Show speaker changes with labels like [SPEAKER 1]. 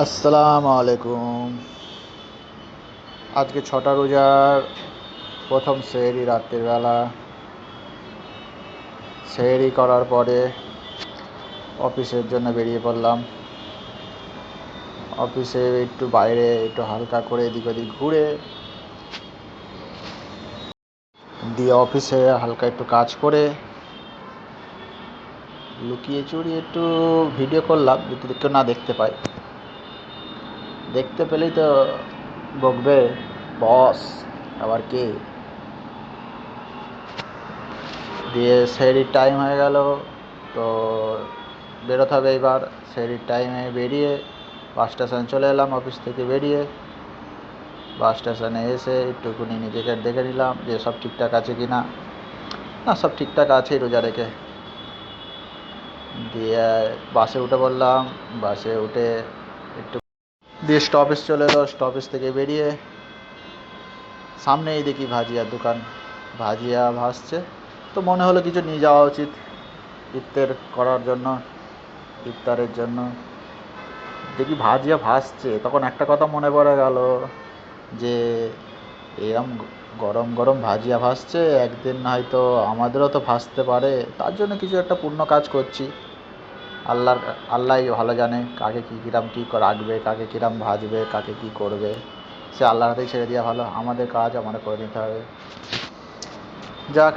[SPEAKER 1] আসসালামু আলাইকুম। আজকে ৬টা রোজার প্রথম সেহরি রাত্রের বেলা। সেহরি করার পরে অফিসের জন্য বেরিয়ে পড়লাম। অফিসে একটু বাইরে একটু হালকা করে এদিক ওদিক ঘুরে দিয়ে অফিসে হালকা একটু কাজ করে লুকিয়ে চুরিয়ে একটু ভিডিও করলাম, যদি কেউ না দেখতে পায়। দেখতে পেলেই তো বকবে, বস আবার কে। দিয়ে সেহরির টাইম হয়ে গেল, তো বেরোতে হবে। এবার সেহরির টাইমে বেরিয়ে বাস স্টেশন চলে এলাম। অফিস থেকে বেরিয়ে বাস স্টেশনে এসে একটুখানি নিজেকে দেখে নিলাম যে সব ঠিকঠাক আছে কি না। না, সব ঠিকঠাক আছে রোজা রেখে। দিয়ে বাসে উঠে পড়লাম। বাসে উঠে একটু দিয়ে স্টপেজ চলে এলো। স্টপেজ থেকে বেরিয়ে সামনেই দেখি ভাজিয়ার দোকান, ভাজিয়া ভাসছে। তো মনে হলো কিছু নিয়ে যাওয়া উচিত ইফতার করার জন্য, ইফতারের জন্য। দেখি ভাজিয়া ভাসছে, তখন একটা কথা মনে পড়ে গেল যে এরম গরম গরম ভাজিয়া ভাসছে, একদিন হয়তো আমাদেরও তো ভাসতে পারে। তার জন্য কিছু একটা পুণ্য কাজ করছি। আল্লাহই ভালো জানে কাকে কী কীরম কী রাখবে, কাকে কীরম ভাজবে, কাকে কী করবে। সে আল্লাহর হাতেই ছেড়ে দেওয়া ভালো। আমাদের কাজ আমাদের করে নিতে হবে। যাক,